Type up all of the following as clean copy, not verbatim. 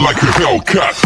like a Hellcat.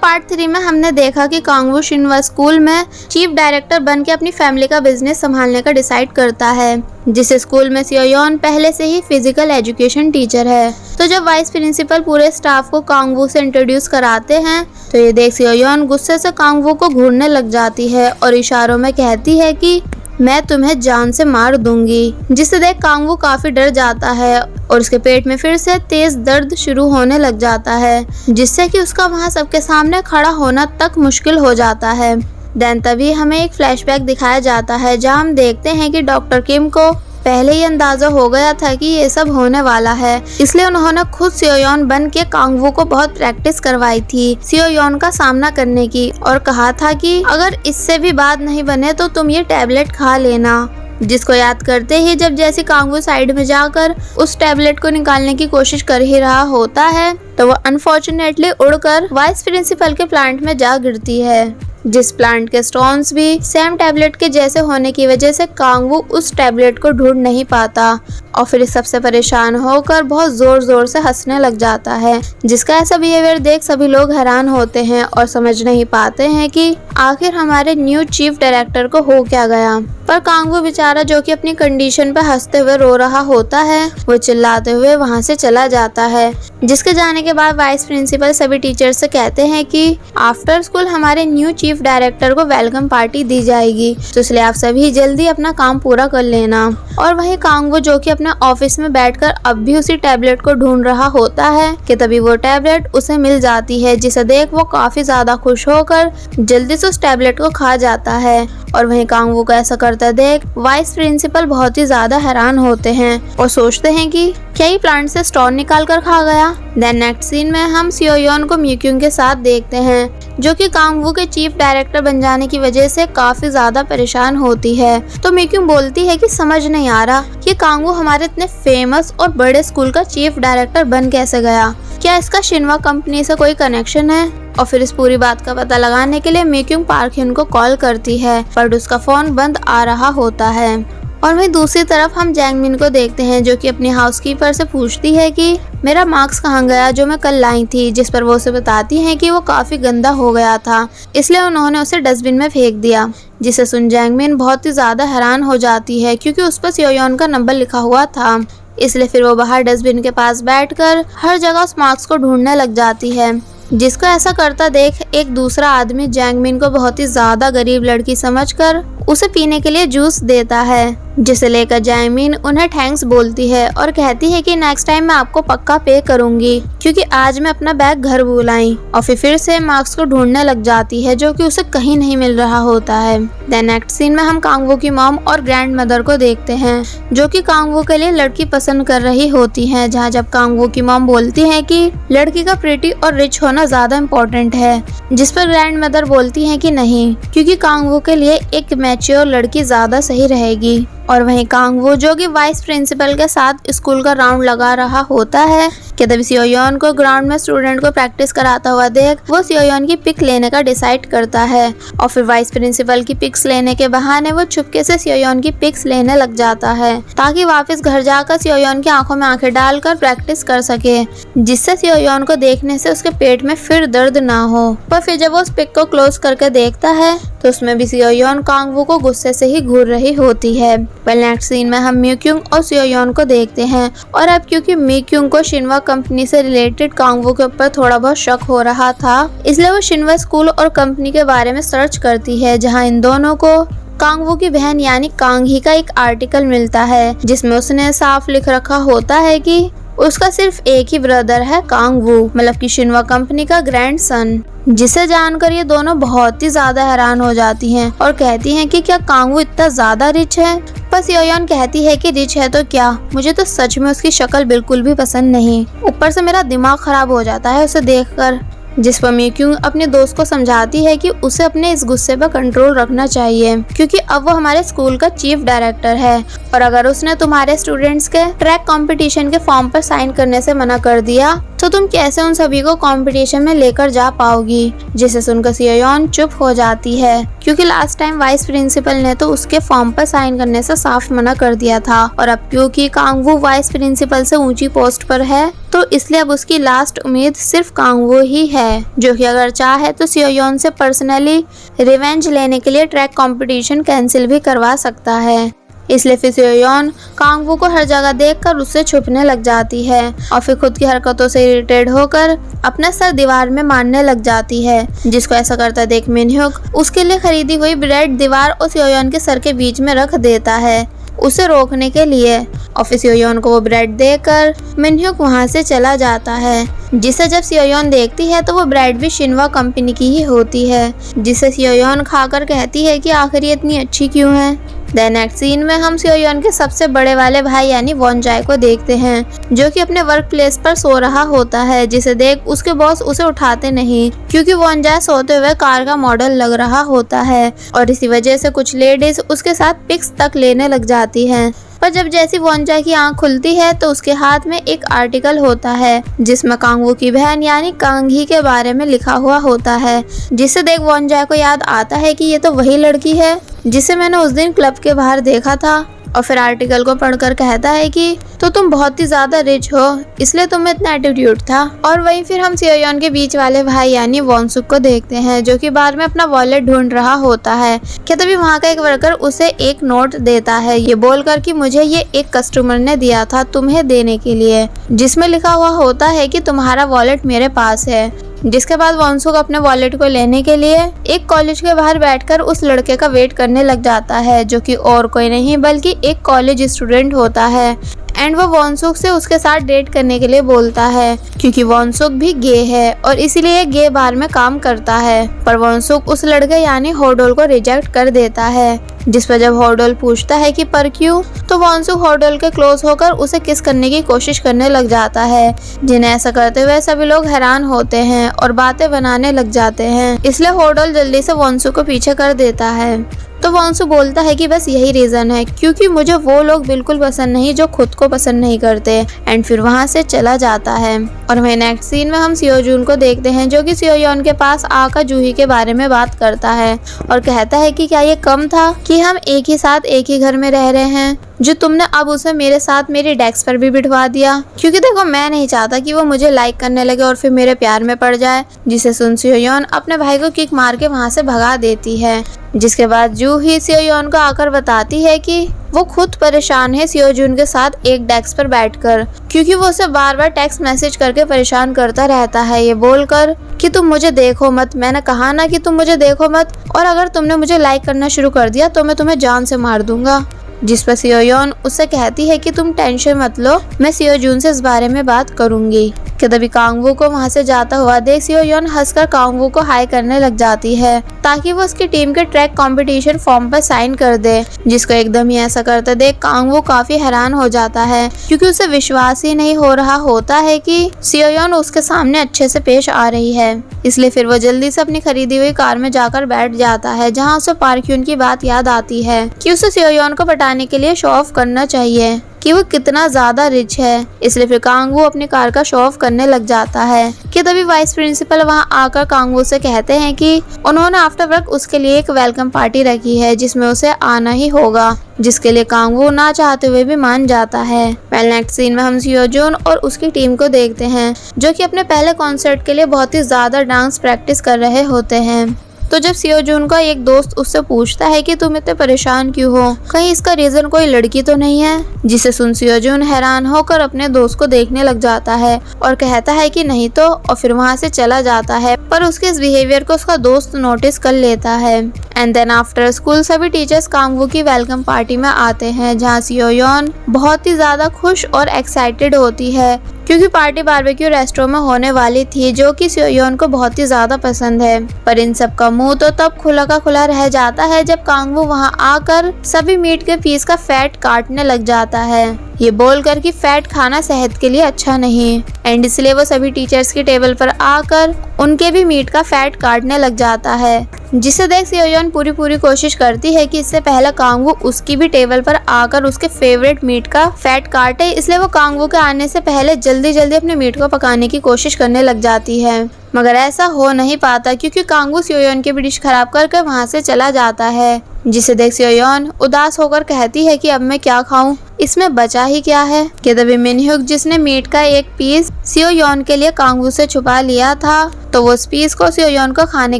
Part 3 में हमने देखा कि कांगवू शिनवा स्कूल में चीफ डायरेक्टर बन के अपनी फैमिली का बिजनेस संभालने का डिसाइड करता है। जिस स्कूल में सियोयोन पहले से ही फिजिकल एजुकेशन टीचर है। तो जब वाइस प्रिंसिपल पूरे स्टाफ को कांगवू से इंट्रोड्यूस कराते हैं तो ये देख सियोयोन गुस्से से कांगवू को घूरने लग जाती है और इशारों में कहती है कि मैं तुम्हें जान से मार दूंगी। जिसे देख कांगवू काफी डर जाता है और उसके पेट में फिर से तेज दर्द शुरू होने लग जाता है, जिससे कि उसका वहां सबके सामने खड़ा होना तक मुश्किल हो जाता है। देन तभी हमें एक फ्लैशबैक दिखाया जाता है जहां हम देखते हैं कि डॉक्टर किम को पहले ही अंदाजा हो गया था कि ये सब होने वाला है, इसलिए उन्होंने खुद सियोयोन बन के कांगवू को बहुत प्रैक्टिस करवाई थी सियोयोन का सामना करने की और कहा था कि अगर इससे भी बात नहीं बने तो तुम ये टैबलेट खा लेना। जिसको याद करते ही जब जैसे कांगवू साइड में जाकर उस टैबलेट को निकालने की कोशिश कर ही रहा होता है तो वो अनफॉर्चुनेटली उड़कर वाइस प्रिंसिपल के प्लांट में जा गिरती है, जिस प्लांट के स्टोन्स भी सेम टैबलेट के जैसे होने की वजह से कांगवू उस टैबलेट को ढूंढ नहीं पाता और फिर इस सबसे परेशान होकर बहुत जोर जोर से हंसने लग जाता है। जिसका ऐसा बिहेवियर देख सभी लोग हैरान होते हैं और समझ नहीं पाते हैं कि आखिर हमारे न्यू चीफ डायरेक्टर को हो क्या गया। पर कांगवू बेचारा जो कि अपनी कंडीशन पर हंसते हुए रो रहा होता है वो चिल्लाते हुए वहां से चला जाता है। जिसके जाने के बाद वाइस प्रिंसिपल सभी टीचर से कहते हैं कि आफ्टर स्कूल हमारे न्यू चीफ डायरेक्टर को वेलकम पार्टी दी जाएगी, तो इसलिए आप सभी जल्दी अपना काम पूरा कर लेना। और वहीं कांगवू जो कि अपने ऑफिस में बैठकर अब भी उसी टैबलेट को ढूंढ रहा होता है कि तभी वो टैबलेट उसे मिल जाती है, जिसे देख वो काफी ज्यादा खुश होकर जल्दी से उस टैबलेट को खा जाता है। और वहीं कांगवू को ऐसा करता देख वाइस प्रिंसिपल बहुत ही ज्यादा हैरान होते हैं और सोचते हैं कि क्या ही प्लांट से स्टोन निकाल कर खा गया। देन नेक्स्ट सीन में हम सियोयोन को म्यूक्यूंग के साथ देखते हैं जो कि कांगवू के चीफ डायरेक्टर बन जाने की वजह से काफी ज्यादा परेशान होती है। तो म्यूक्यूंग बोलती है कि समझ नहीं आ रहा कि कांगवू हमारे इतने फेमस और बड़े स्कूल का चीफ डायरेक्टर बन कैसे गया, क्या इसका शिनवा कंपनी से कोई कनेक्शन है। और फिर इस पूरी बात का पता लगाने के लिए म्यूक्यूंग पार्क हिन को कॉल करती है पर उसका फोन बंद आ रहा होता है। और वहीं दूसरी तरफ हम जैंगमिन को देखते हैं जो कि अपनी हाउसकीपर से पूछती है कि मेरा मास्क कहाँ गया जो मैं कल लाई थी, जिस पर वो उसे बताती है कि वो काफी गंदा हो गया था इसलिए उन्होंने उसे डस्टबिन में फेंक दिया। जिसे सुन जैंगमिन बहुत ही ज्यादा हैरान हो जाती है क्योंकि उस पर सियोयोन का नंबर लिखा हुआ था, इसलिए फिर वो बाहर डस्टबिन के पास बैठकर हर जगह उस मास्क को ढूंढने लग जाती है। जिसको ऐसा करता देख एक दूसरा आदमी जैंगमिन को बहुत ही ज्यादा गरीब लड़की समझकर उसे पीने के लिए जूस देता है, जिसे लेकर जैंगमिन उन्हें थैंक्स बोलती है और कहती है कि नेक्स्ट टाइम मैं आपको पक्का पे करूंगी क्योंकि आज मैं अपना बैग घर भूल आई। और फिर से मार्क्स को ढूंढने लग जाती है जो कि उसे कहीं नहीं मिल रहा होता है। देन नेक्स्ट सीन में हम कांगवू की मॉम और ग्रैंड मदर को देखते हैं जो कि कांगवू के लिए लड़की पसंद कर रही होती है, जहाँ जब कांगवू की मॉम बोलती है कि लड़की का प्रिटी और रिच होना ज्यादा इम्पोर्टेंट है, जिस पर ग्रैंड मदर बोलती है कि नहीं क्योंकि कांगवू के लिए एक मैच्योर लड़की ज्यादा सही रहेगी। और वहीं कांगवू जो कि वाइस प्रिंसिपल के साथ स्कूल का राउंड लगा रहा होता है कि तभी सियोयोन को ग्राउंड में स्टूडेंट को प्रैक्टिस कराता हुआ देख वो सियोयोन की पिक लेने का डिसाइड करता है। और फिर वाइस प्रिंसिपल की पिक्स लेने के बहाने वो चुपके से सियोयोन की पिक्स लेने लग जाता है ताकि वापस घर जाकर सियोयोन की आंखों में आंखें डालकर प्रैक्टिस कर सके, जिससे सियोयोन को देखने से उसके पेट में फिर दर्द ना हो। पर फिर जब वो उस पिक को क्लोज करके देखता है तो उसमें भी सियोयोन कांगवू को गुस्से से ही घूर रही होती है। वेल नेक्स्ट सीन में हम म्यूक्यूंग और सियोयोन को देखते हैं और अब क्योंकि म्यूक्यूंग को शिनवा कंपनी से रिलेटेड कांगवू के ऊपर थोड़ा बहुत शक हो रहा था, इसलिए वो शिनवा स्कूल और कंपनी के बारे में सर्च करती है, जहां इन दोनों को कांगवू की बहन यानी कांगही का एक आर्टिकल मिलता है जिसमें उसने साफ लिख रखा होता है कि उसका सिर्फ एक ही ब्रदर है कांगवू, मतलब कि शिनवा कंपनी का ग्रैंड सन। जिसे जानकर ये दोनों बहुत ही ज्यादा हैरान हो जाती हैं और कहती हैं कि क्या कांगवू इतना ज्यादा रिच है। पर सियोयोन कहती है कि रिच है तो क्या, मुझे तो सच में उसकी शक्ल बिल्कुल भी पसंद नहीं, ऊपर से मेरा दिमाग खराब हो जाता है उसे देखकर। जिस पर म्यूक्यूंग अपने दोस्त को समझाती है कि उसे अपने इस गुस्से पर कंट्रोल रखना चाहिए क्योंकि अब वो हमारे स्कूल का चीफ डायरेक्टर है और अगर उसने तुम्हारे स्टूडेंट्स के ट्रैक कंपटीशन के फॉर्म पर साइन करने से मना कर दिया तो तो तुम कैसे उन सभी को कंपटीशन में लेकर जा पाओगी। जिसे सुनकर सियोयन चुप हो जाती है, क्योंकि लास्ट टाइम वाइस प्रिंसिपल ने तो उसके फॉर्म पर साइन करने से साफ मना कर दिया था, और अब क्योंकि कांगवू वाइस प्रिंसिपल से ऊंची पोस्ट पर है तो इसलिए अब उसकी लास्ट उम्मीद सिर्फ कांगवू ही है, जो कि अगर चाहे तो सियोयन से पर्सनली रिवेंज लेने के लिए ट्रैक कंपटीशन कैंसिल भी करवा सकता है। इसलिए फिर सियोयन कांगवू को हर जगह देखकर उससे छुपने लग जाती है और फिर खुद की हरकतों से इरिटेट होकर अपना सर दीवार में मारने लग जाती है। जिसको ऐसा करता देख मिनह्युक उसके लिए खरीदी हुई ब्रेड दीवार और सियोयन के सर के बीच में रख देता है उसे रोकने के लिए, और फिर सियोयन को वो ब्रेड देकर मिनह्युक वहाँ से चला जाता है। जिसे जब सियोयन देखती है तो वो ब्रेड भी शिनवा कंपनी की ही होती है, जिसे सियोयन खाकर कहती है कि आखिर ये इतनी अच्छी क्यों है। देन नेक्स्ट सीन में हम सियोयन के सबसे बड़े वाले भाई यानी वॉनजाए को देखते हैं, जो कि अपने वर्क प्लेस पर सो रहा होता है। जिसे देख उसके बॉस उसे उठाते नहीं, क्योंकि वॉनजाए सोते हुए कार का मॉडल लग रहा होता है, और इसी वजह से कुछ लेडीज उसके साथ पिक्स तक लेने लग जाती हैं। पर जब जैसी वॉनजाए की आंख खुलती है तो उसके हाथ में एक आर्टिकल होता है जिसमें कांगवू की बहन यानी कांगी के बारे में लिखा हुआ होता है। जिसे देख वॉनजाए को याद आता है कि ये तो वही लड़की है जिसे मैंने उस दिन क्लब के बाहर देखा था, और फिर आर्टिकल को पढ़कर कहता है कि तो तुम बहुत ही ज्यादा रिच हो इसलिए तुम्हें इतना एटीट्यूड था। और वहीं फिर हम सियोयन के बीच वाले भाई यानी वॉनसुक को देखते हैं, जो कि बार में अपना वॉलेट ढूंढ रहा होता है कि तभी वहाँ का एक वर्कर उसे एक नोट देता है, ये बोलकर कि मुझे ये एक कस्टमर ने दिया था तुम्हें देने के लिए, जिसमें लिखा हुआ होता है कि तुम्हारा वॉलेट मेरे पास है। जिसके बाद वॉनसुक अपने वॉलेट को लेने के लिए एक कॉलेज के बाहर बैठकर उस लड़के का वेट करने लग जाता है, जो कि और कोई नहीं बल्कि एक कॉलेज स्टूडेंट होता है। एंड वो वॉनसुक से उसके साथ डेट करने के लिए बोलता है, क्योंकि वॉनसुक भी गे है और इसीलिए गे बार में काम करता है। पर वॉनसुक उस लड़के यानी होडोल को रिजेक्ट कर देता है, जिस पर जब होडोल पूछता है कि पर क्यों, तो वॉनसुक होडोल के क्लोज होकर उसे किस करने की कोशिश करने लग जाता है। जिन्हें ऐसा करते हुए सभी लोग हैरान होते हैं और बातें बनाने लग जाते हैं। इसलिए होडोल जल्दी से वॉनसुक को पीछे कर देता है। तो वॉनसु बोलता है कि बस यही रीजन है, क्योंकि मुझे वो लोग बिल्कुल पसंद नहीं जो खुद को पसंद नहीं करते। एंड फिर वहाँ से चला जाता है। और वहीं नेक्स्ट सीन में हम सियोजून को देखते हैं, जो कि सियोयन के पास आकर जूही के बारे में बात करता है और कहता है कि क्या ये कम था कि हम एक ही साथ एक ही घर में रह रहे हैं, जो तुमने अब उसे मेरे साथ मेरी डेस्क पर भी बिठवा दिया। क्योंकि देखो मैं नहीं चाहता कि वो मुझे लाइक करने लगे और फिर मेरे प्यार में पड़ जाए। जिसे सुन सियोयन अपने भाई को किक मार के वहाँ से भगा देती है। जिसके बाद जूही सियोयन को आकर बताती है कि वो खुद परेशान है सियोजून के साथ एक डेस्क पर बैठकर, क्योंकि वो उसे बार बार टेक्स्ट मैसेज करके परेशान करता रहता है, ये बोलकर कि तुम मुझे देखो मत, मैंने कहा ना कि तुम मुझे देखो मत, और अगर तुमने मुझे लाइक करना शुरू कर दिया तो मैं तुम्हें जान से मार दूंगा। जिस पर सियोयन उससे कहती है कि तुम टेंशन मत लो, मैं सियोजून से इस बारे में बात करूंगी। कि तभी कांगवू को वहाँ से जाता हुआ देख सियोयन हंसकर कांगवू को हाई करने लग जाती है, ताकि वो उसकी टीम के ट्रैक कंपटीशन फॉर्म पर साइन कर दे। जिसको एकदम ही ऐसा करते देख कांगवू काफी हैरान हो जाता है, क्योंकि उसे विश्वास ही नहीं हो रहा होता है कि सियोयन उसके सामने अच्छे से पेश आ रही है। इसलिए फिर वो जल्दी से अपनी खरीदी हुई कार में जाकर बैठ जाता है, जहाँ उसे पार्क्यून की बात याद आती है कि उसे सियोयन को पटाने के लिए शो ऑफ करना चाहिए कि वो कितना ज्यादा रिच है। इसलिए फिर कांगवू अपनी कार का शो ऑफ करने लग जाता है। कि तभी वाइस प्रिंसिपल वहाँ आकर कांगवू से कहते हैं कि उन्होंने आफ्टर वर्क उसके लिए एक वेलकम पार्टी रखी है, जिसमें उसे आना ही होगा। जिसके लिए कांगवू ना चाहते हुए भी मान जाता है। वेल नेक्स्ट सीन में हम सियोजून और उसकी टीम को देखते हैं, जो कि अपने पहले कॉन्सर्ट के लिए बहुत ही ज्यादा डांस प्रैक्टिस कर रहे होते हैं। तो जब सियोजून का एक दोस्त उससे पूछता है कि तुम इतने परेशान क्यों हो, कहीं इसका रीजन कोई लड़की तो नहीं है। जिसे सुन सियोजून हैरान होकर अपने दोस्त को देखने लग जाता है और कहता है कि नहीं तो, और फिर वहाँ से चला जाता है। पर उसके इस बिहेवियर को उसका दोस्त नोटिस कर लेता है। एंड देन आफ्टर स्कूल सभी टीचर्स कांगवू की वेलकम पार्टी में आते हैं, जहाँ सियोयन बहुत ही ज्यादा खुश और एक्साइटेड होती है, क्योंकि पार्टी बारबेक्यू रेस्टोरेंट में होने वाली थी, जो कि सियोयन को बहुत ही ज्यादा पसंद है। पर इन सब का मुंह तो तब खुला का खुला रह जाता है जब कांगवू वहां आकर सभी मीट के पीस का फैट काटने लग जाता है, ये बोलकर कि फैट खाना सेहत के लिए अच्छा नहीं। एंड इसलिए वो सभी टीचर्स की टेबल पर आकर उनके भी मीट का फैट काटने लग जाता है। जिसे देख सियोयोन पूरी कोशिश करती है कि इससे पहले कांगवू उसकी भी टेबल पर आकर उसके फेवरेट मीट का फैट काटे, इसलिए वो कांगवू के आने से पहले जल्दी अपने मीट को पकाने की कोशिश करने लग जाती है। मगर ऐसा हो नहीं पाता क्योंकि कांगवू सियोयोन की भी डिश खराब करके वहाँ से चला जाता है। जिसे देख सियोयोन उदास होकर कहती है कि अब मैं क्या खाऊं, इसमें बचा ही क्या है। कि तभी मिनह्युक, जिसने मीट का एक पीस सियोयोन के लिए कांगवू से छुपा लिया था, तो वो उस पीस को सियोयोन को खाने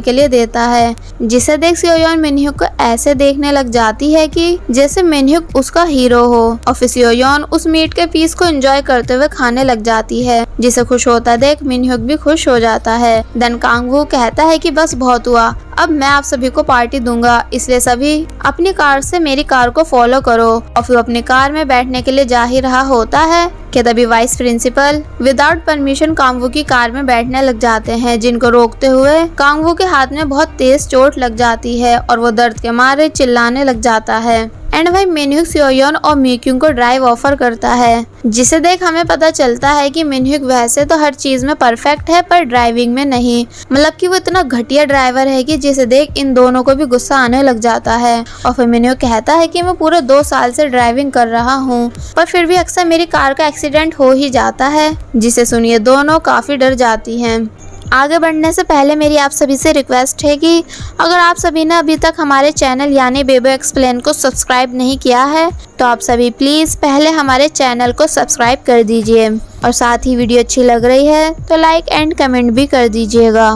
के लिए देता है। जिसे देख सियोयोन मिनह्युक को ऐसे देखने लग जाती है कि जैसे मिनह्युक उसका हीरो हो, और फिर सियोयोन उस मीट के पीस को एंजॉय करते हुए खाने लग जाती है। जिसे खुश होता देख मिनह्युक भी खुश हो जाता है। देन कांगवू कहता है कि बस बहुत हुआ, अब मैं आप सभी को पार्टी दूंगा, इसलिए सभी अपनी कार से मेरी कार को फॉलो करो। और फिर अपनी कार में बैठने के लिए जा ही रहा होता है कि तभी वाइस प्रिंसिपल विदाउट परमिशन कांगवू की कार में बैठने लग जाते हैं, जिनको रोकते हुए कांगवू के हाथ में बहुत तेज चोट लग जाती है और वो दर्द के मारे चिल्लाने लग जाता है। एंड वही मिनह्युक सियोयोन और मिक्यूंग को ड्राइव ऑफर करता है। जिसे देख हमें पता चलता है कि मिनह्युक वैसे तो हर चीज में परफेक्ट है पर ड्राइविंग में नहीं, मतलब कि वो इतना घटिया ड्राइवर है कि जिसे देख इन दोनों को भी गुस्सा आने लग जाता है। और फिर मिनह्युक कहता है कि मैं पूरे 2 साल से ड्राइविंग कर रहा हूँ पर फिर भी अक्सर मेरी कार का एक्सीडेंट हो ही जाता है। जिसे सुनिए दोनों काफी डर जाती हैं। आगे बढ़ने से पहले मेरी आप सभी से रिक्वेस्ट है कि अगर आप सभी ने अभी तक हमारे चैनल यानी बेबो एक्सप्लेन को सब्सक्राइब नहीं किया है तो आप सभी प्लीज़ पहले हमारे चैनल को सब्सक्राइब कर दीजिए, और साथ ही वीडियो अच्छी लग रही है तो लाइक एंड कमेंट भी कर दीजिएगा।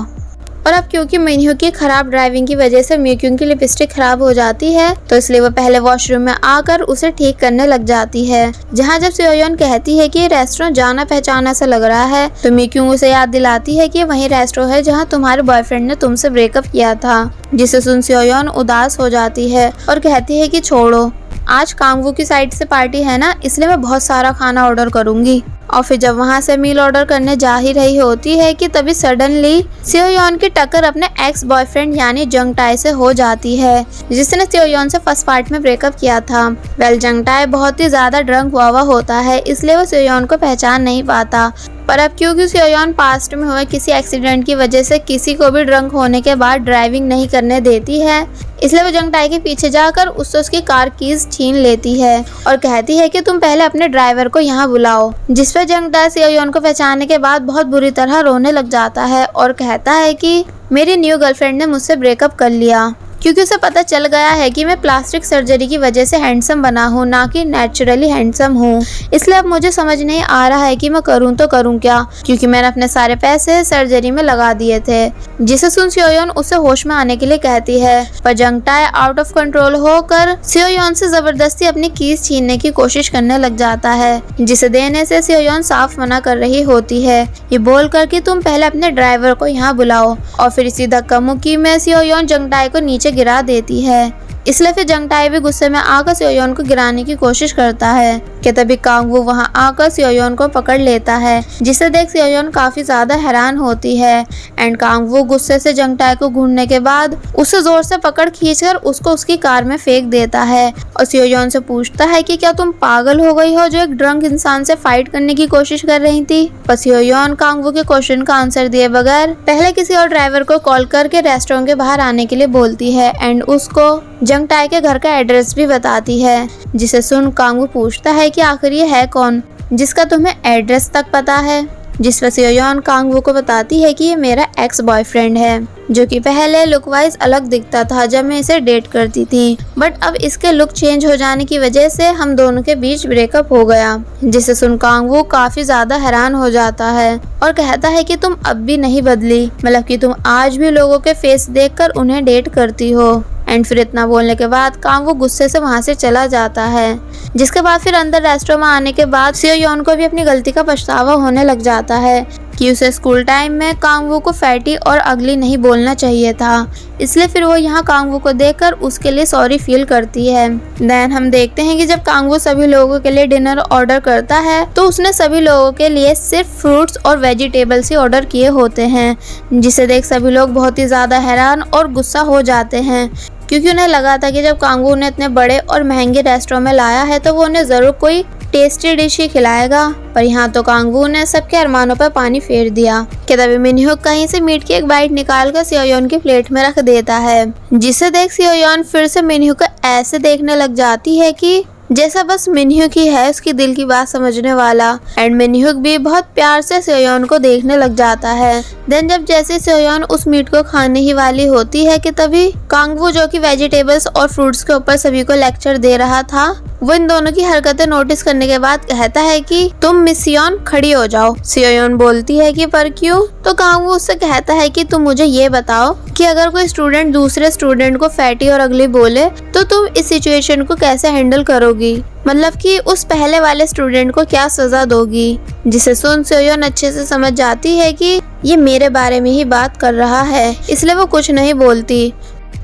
और अब क्योंकि मिनह्युक की खराब ड्राइविंग की वजह से मिक्यूंग की लिपस्टिक खराब हो जाती है, तो इसलिए वो पहले वॉशरूम में आकर उसे ठीक करने लग जाती है। जहाँ जब सियोयोन कहती है कि ये रेस्टोरेंट जाना पहचाना सा लग रहा है, तो मिक्यूंग उसे याद दिलाती है कि वही रेस्टोरेंट है जहाँ तुम्हारे बॉयफ्रेंड ने तुमसे ब्रेकअप किया था। जिसे सुन सियोयोन उदास हो जाती है और कहती है कि छोड़ो, आज कांगवू की साइड से पार्टी है ना, इसलिए मैं बहुत सारा खाना ऑर्डर करूंगी। और फिर जब वहां से मील ऑर्डर करने जा ही रही होती है कि तभी सडनली सियोयोन की टक्कर अपने एक्स बॉयफ्रेंड यानी जंगटाई से हो जाती है, जिसने सियोयोन से फर्स्ट पार्ट में ब्रेकअप किया था। वेल जंगटाई बहुत ही ज्यादा ड्रंक हुआ होता है, इसलिए वो सियोयोन को पहचान नहीं पाता। पर अब क्योंकि सियोयोन पास्ट में हुए किसी एक्सीडेंट की वजह से किसी को भी ड्रंक होने के बाद ड्राइविंग नहीं करने देती है, इसलिए वो जंगटाई के पीछे जाकर उससे उसकी कार कीज छीन लेती है और कहती है कि तुम पहले अपने ड्राइवर को यहाँ बुलाओ। जिस पर जंगटाई सियोयोन को पहचानने के बाद बहुत बुरी तरह रोने लग जाता है और कहता है कि मेरी न्यू गर्लफ्रेंड ने मुझसे ब्रेकअप कर लिया क्योंकि उसे पता चल गया है कि मैं प्लास्टिक सर्जरी की वजह से हैंडसम बना हूँ, ना कि नेचुरली हैंडसम हूँ। इसलिए अब मुझे समझ नहीं आ रहा है कि मैं करूँ तो करूँ क्या, क्योंकि मैंने अपने सारे पैसे सर्जरी में लगा दिए थे। जिसे सुन सियोयोन उसे होश में आने के लिए कहती है, पर जंगटाई आउट ऑफ कंट्रोल होकर सियोयोन से जबरदस्ती अपनी कीज छीनने की कोशिश करने लग जाता है, जिसे देने से सियोयोन साफ मना कर रही होती है, ये बोल कर कि तुम पहले अपने ड्राइवर को यहाँ बुलाओ। और फिर इसी धक्का मुक्की में सियोयोन जंगटाई को नीचे गिरा देती है, इसलिए फिर जंगटाई भी गुस्से में आकर सियोयोन को गिराने की कोशिश करता है कि तभी कांगवू वहां आकर सियोयोन को पकड़ लेता है, जिसे देख सियोयोन काफी ज्यादा हैरान होती है। एंड कांगवू गुस्से से जंगटाई को घूरने के बाद उसे जोर से पकड़ खींचकर उसको उसकी कार में फेंक देता है और सियोयोन से पूछता है कि क्या तुम पागल हो गई हो जो एक ड्रंक इंसान से फाइट करने की कोशिश कर रही थी। पर सियोयोन कांगवू के क्वेश्चन का आंसर दिए बगैर पहले किसी और ड्राइवर को कॉल करके रेस्टोरेंट के बाहर आने के लिए बोलती है एंड उसको जंगटाई के घर का एड्रेस भी बताती है। जिसे सुन कांगवू पूछता है कि आखिर ये है कौन जिसका तुम्हें एड्रेस तक पता है। जिस पर सियोयोन कांगवू को बताती है कि ये मेरा एक्स बॉयफ्रेंड है, जो कि पहले लुक वाइज अलग दिखता था जब मैं इसे डेट करती थी, बट अब इसके लुक चेंज हो जाने की वजह से हम दोनों के बीच ब्रेकअप हो गया। जिसे सुन कांगवू काफी ज्यादा हैरान हो जाता है और कहता है कि तुम अब भी नहीं बदली, मतलब कि तुम आज भी लोगों के फेस देखकर उन्हें डेट करती हो। एंड फिर इतना बोलने के बाद कांगवू गुस्से से वहां से चला जाता है। जिसके बाद फिर अंदर रेस्टोरेंट में आने के बाद सियोयोन को भी अपनी गलती का पछतावा होने लग जाता है कि उसे स्कूल टाइम में कांगवू को फैटी और अगली नहीं बोलना चाहिए था, इसलिए फिर वो यहाँ कांगवू को देखकर उसके लिए सॉरी फील करती है। देन हम देखते हैं कि जब कांगवू सभी लोगों के लिए डिनर ऑर्डर करता है तो उसने सभी लोगों के लिए सिर्फ फ्रूट्स और वेजिटेबल्स ही ऑर्डर किए होते हैं, जिसे देख सभी लोग बहुत ही ज्यादा हैरान और गुस्सा हो जाते हैं क्योंकि उन्हें लगा था कि जब कांगवू उन्हें इतने बड़े और महंगे रेस्टोरेंट में लाया है तो वो उन्हें जरूर कोई टेस्टी डिश ही खिलाएगा, पर यहाँ तो कांगवू ने सबके अरमानों पर पानी फेर दिया कि तभी मिनह्यूक कहीं से मीट की एक बाइट निकालकर सियोयोन की प्लेट में रख देता है, जिसे देख सियोयोन फिर से मिनह्यूक को ऐसे देखने लग जाती है कि जैसा बस मिनह्यूक ही है उसकी दिल की बात समझने वाला। एंड मिनह्यूक भी बहुत प्यार से सियोयोन को देखने लग जाता है। देन जब जैसे सियोयोन उस मीट को खाने ही वाली होती है कि तभी कांगवू, जो कि वेजिटेबल्स और फ्रूट्स के ऊपर सभी को लेक्चर दे रहा था, वो इन दोनों की हरकतें नोटिस करने के बाद कहता है कि तुम मिस सियोन खड़ी हो जाओ। सियोयोन बोलती है कि पर क्यों? तो कांगवू उससे कहता है कि तुम मुझे ये बताओ कि अगर कोई स्टूडेंट दूसरे स्टूडेंट को फैटी और अगली बोले तो तुम इस सिचुएशन को कैसे हैंडल करोगी, मतलब कि उस पहले वाले स्टूडेंट को क्या सजा दोगी। जिसे सुन सियोयोन अच्छे से समझ जाती है कि ये मेरे बारे में ही बात कर रहा है, इसलिए वो कुछ नहीं बोलती।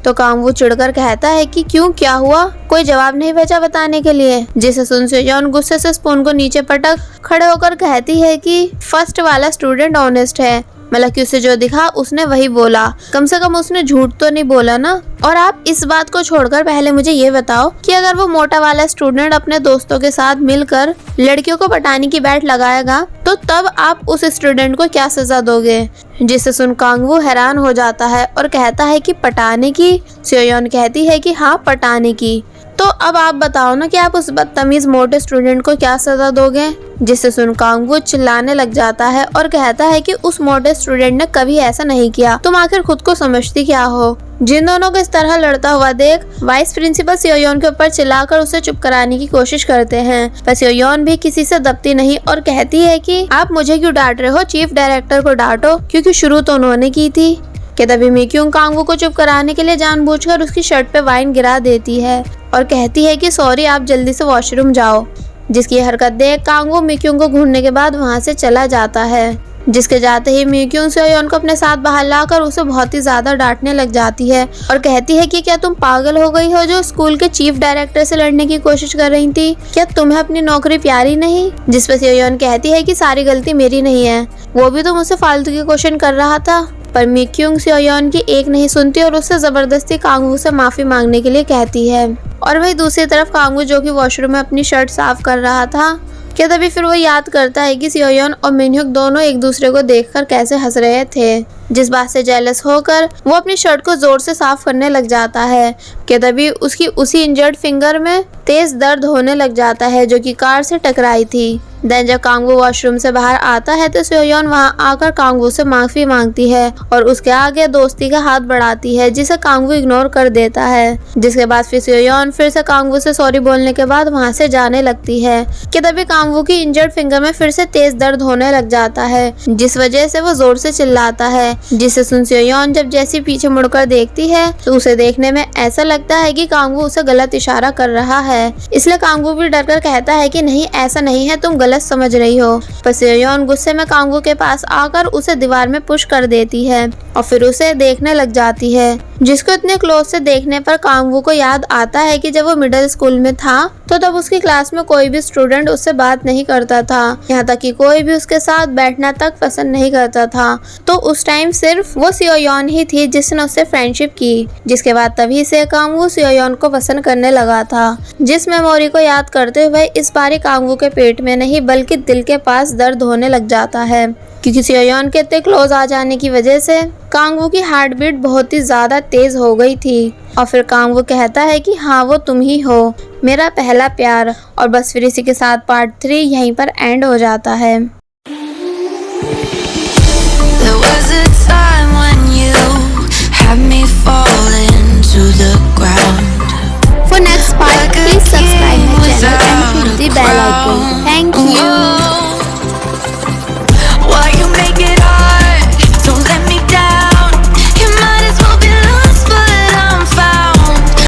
तो कांगवू चिढ़कर कहता है कि क्यों, क्या हुआ? कोई जवाब नहीं बचा बताने के लिए। जिसे सुन सियोयोन गुस्से से स्पून को नीचे पटक खड़े होकर कहती है कि फर्स्ट वाला स्टूडेंट ऑनेस्ट है, मतलब कि उसे जो दिखा उसने वही बोला, कम से कम उसने झूठ तो नहीं बोला ना। और आप इस बात को छोड़कर पहले मुझे ये बताओ कि अगर वो मोटा वाला स्टूडेंट अपने दोस्तों के साथ मिलकर लड़कियों को पटाने की बैट लगाएगा तो तब आप उस स्टूडेंट को क्या सजा दोगे। जिसे सुन कांगवू हैरान हो जाता है और कहता है कि पटाने की। सियोयोन कहती है कि हाँ, पटाने की। तो अब आप बताओ ना कि आप उस बदतमीज मोटे स्टूडेंट को क्या सजा दोगे। जिसे सुन कांगवू चिल्लाने लग जाता है और कहता है कि उस मोटे स्टूडेंट ने कभी ऐसा नहीं किया, तुम आखिर खुद को समझती क्या हो। जिन दोनों को इस तरह लड़ता हुआ देख वाइस प्रिंसिपल सियोयोन के ऊपर चिल्लाकर उसे चुप कराने की कोशिश करते हैं, पर सियोयोन भी किसी से दबती नहीं और कहती है कि आप मुझे क्यों डांट रहे हो, चीफ डायरेक्टर को डांटो, क्योंकि शुरू तो उन्होंने की थी। कि तभी मिक्यूंग कांगवू को चुप कराने के लिए जानबूझकर उसकी शर्ट पे वाइन गिरा देती है और कहती है कि सॉरी, आप जल्दी से वॉशरूम जाओ। जिसकी हरकत देख कांगवू मिक्यूंग को घूरने के बाद वहाँ से चला जाता है। जिसके जाते ही मिक्यूंग सियोयोन को अपने साथ बाहर लाकर उसे बहुत ही ज्यादा डांटने लग जाती है और कहती है कि क्या तुम पागल हो गई हो जो स्कूल के चीफ डायरेक्टर से लड़ने की कोशिश कर रही थी, क्या तुम्हें अपनी नौकरी प्यारी नहीं। जिस पर सियोयोन कहती है कि सारी गलती मेरी नहीं है, वो भी तो मुझसे फालतू के क्वेश्चन कर रहा था। पर मिक्यूंग सियोयोन की एक नहीं सुनती और उससे जबरदस्ती कांगवू से माफी मांगने के लिए कहती है। और वही दूसरी तरफ कांगवू, जो कि वॉशरूम में अपनी शर्ट साफ कर रहा था, क्या तभी फिर वो याद करता है कि सियोयोन और मिनह्यूक दोनों एक दूसरे को देखकर कैसे हंस रहे थे। जिस बात से जेलस होकर वो अपनी शर्ट को जोर से साफ करने लग जाता है कि तभी उसकी उसी इंजर्ड फिंगर में तेज दर्द होने लग जाता है जो कि कार से टकराई थी। देन जब कांगवू वॉशरूम से बाहर आता है तो सियोयोन वहां आकर कांगवू से माफी मांगती है और उसके आगे दोस्ती का हाथ बढ़ाती है, जिसे कांगवू इग्नोर कर देता है। जिसके बाद फिर सियोयोन फिर से कांगवू से सॉरी बोलने के बाद वहां से जाने लगती है कि तभी कांगवू की इंजर्ड फिंगर में फिर से तेज दर्द होने लग जाता है, जिस वजह से वो जोर से चिल्लाता है। जिसे सुन सियोयोन जब जैसी पीछे मुड़कर देखती है तो उसे देखने में ऐसा लगता है कि कांगवू उसे गलत इशारा कर रहा है, इसलिए कांगवू भी डरकर कहता है कि नहीं, ऐसा नहीं है, तुम गलत समझ रही हो। पर सियोयोन गुस्से में कांगवू के पास आकर उसे दीवार में पुश कर देती है और फिर उसे देखने लग जाती है, जिसको इतने क्लोज से देखने पर कांगवू को याद आता है कि जब वो मिडिल स्कूल में था तो तब उसकी क्लास में कोई भी स्टूडेंट उससे बात नहीं करता था, यहाँ तक कि कोई भी उसके साथ बैठना तक पसंद नहीं करता था। तो उस टाइम सिर्फ वो सियोयोन ही थी जिसने उससे फ्रेंडशिप की। जिसके बाद तभी से कांगवू सियोयोन को पसंद करने लगा था। जिस मेमोरी को याद करते हुए इस बारी कांगवू के पेट में नहीं बल्कि दिल के पास दर्द होने लग जाता है, क्योंकि सियोयोन के इतने क्लोज आ जाने की वजह से कांगवू की हार्ट बीट बहुत ही ज्यादा तेज हो गई थी। और फिर कांगवू कहता है कि हाँ, वो तुम ही हो, मेरा पहला प्यार। और बस फिर इसी के साथ पार्ट 3 यहीं पर एंड हो जाता है।